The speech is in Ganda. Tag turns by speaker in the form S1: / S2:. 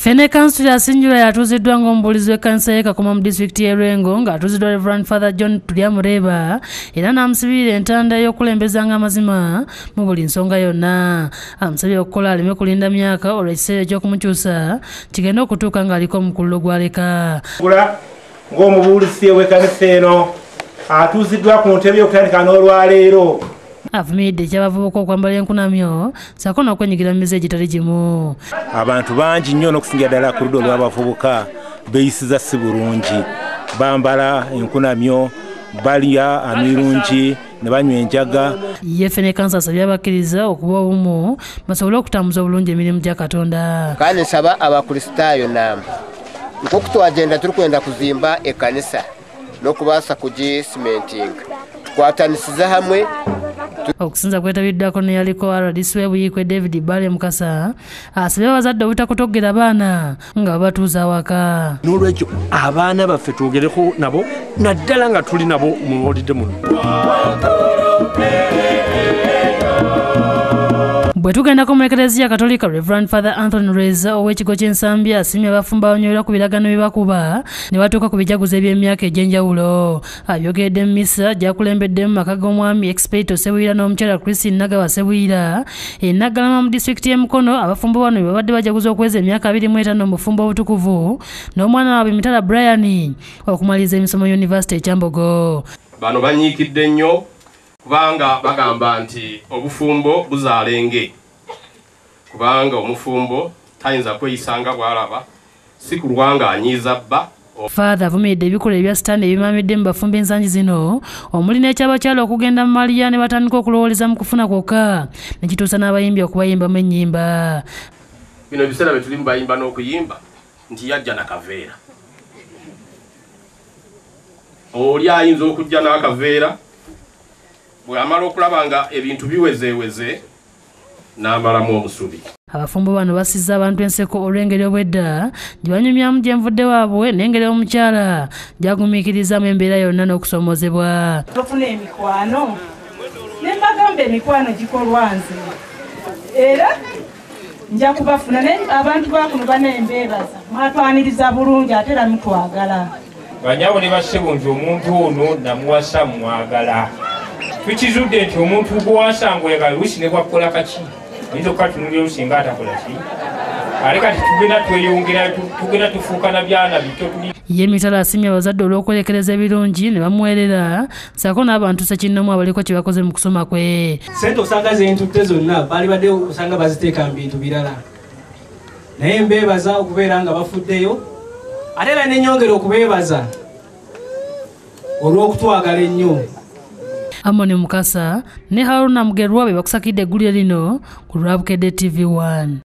S1: Fene Council asinjula atuuziddwa ng'omubuulizi w'ekkanisa y'e Kakoma mu disitulikiti y'e Lwengo ng'atuuziddwa Reverend Father John Tulyamureba era n'amusibirira entanda y'okukulembeza amazima mu buli nsonga yonna. Amusabye okukola aleme kulinda myaka olwo ekiseera eky'okumukyusa kigenda okutuuka ng'aliko omukululo gw'aleka.
S2: Ng'omubuulizi w'ekkanisa eno atuuziddwa ku ntebe y'okutandika n'olwaleero.
S1: Avumiridde eky'abavubuka okwambala enkunamyo ssaako n'okwenyigira mu mize egitali gimu.
S2: Abantu bangi nnyo n'okusingira ddala ku ludda olw'abavubuka beeyisiza si bulungi. Bambala enkunamyo, balya amirungi, ne banywa enjaga.
S1: Ye Fene Council asabye abakkiriza okuba obumu basobole okutambuza obulungi emirimu gya Katonda.
S3: Kandi nsaba abakristaayo namwe nk'okutwagenda turi kwenda kuzimba ekkanisa n'okubaasa kugisimentinga tukwatanisize hamwe.
S1: Okusinza kwetabiddwako ne yaliko RDC w'Ebuyikwe David Bale Mukasa asabye abazadde obutakutogera abaana nga babatuuza awaka.
S4: N'olwekyo abaana baffe twogereko nabo naddala nga tuli nabo mu olidde muno.
S1: Bwe tugendako mu Eklezia Katolika, Reverend Father Anthony Reza ow'ekigo ky'ensambi asimye abafumba abanywerera ku biragano bye bakuba ne batuuka ku bijaguzo eby'emyaka egy'enjawulo. Abyogeredde mu misa gyakulembedde mu maka g'omwami Expedito Sebuyira n'omukyala Christine Nagawa Sebuyira e Naggalama mu disitulikiti y'e Mukono. Abafumbo bano babadde bajaguza okweza emyaka 25 mu bufumbo obutukuvu n'omwana waabwe Mitala Brian okumaliriza emisomo University e Kyambogo.
S5: Bano banyiikidde nnyo kubanga bagamba nti obufumbo buzaalenge, kubanga omufumbo tayinza kweyisanga bw'alaba si kulwanga anyiiza bba.
S1: Father avumiridde ebikolwa ebya sitaani ebimamidde mu bafumbo ensangi zino omuli n'ekyabakyala okugenda mu maliya ne batandika okulowooleza mu kufuna kwokka ne kituusa n'abayimbi okubayimbamu ennyimba.
S5: Bino ebiseera bye tuli mu bayimba n'okuyimba nti yajja n'akaveera. Oli ayinza okujja n'akaveera bw'amala okulaba nga ebintu biwezeeweze n'amalamu omusubi.
S1: Abafumbo bano basizza abantu enseko olw'engeri obwedda gye banyumyamu gyenvudde waabwe n'engeri omukyala gyagumiikirizamu embeera yonna n'okusoomozebwa.
S6: Tofuna emikwano ne mbagamba emikwano gikolwa nze era nja kubafuna naye abantu bakuno banembeebaza mwatwaniriza bulungi ate era mutwagala.
S7: Banyawo ne bassebo nti omuntu ono namuwasa mwagala. Tukizudde nti omuntu gw'owasangwega luusi ne bwakola kaki nito katunulira olusinga atakola ki ale kati tugenda tweyongera tugenda tufuuka na byana bito tuli.
S1: Ye Mitala asimye abazadde olw'okwerekereza ebirungi ne bamuweerera ssaako n'abantu ssekinnomu abaliko kye bakoze mu kusoma kwe.
S8: Sente osanga zentutte zonna baali badde osanga baziteeka mu bintu birala naye mbeebaza okubeera nga bafuddeyo ate era nenyongera okubeebaza olw'okutwagala ennyo.
S1: Amoni Mukasa ne Haruna Mugerwa be bakusakidde eggulire lino ku lwa Bukedde TV 1.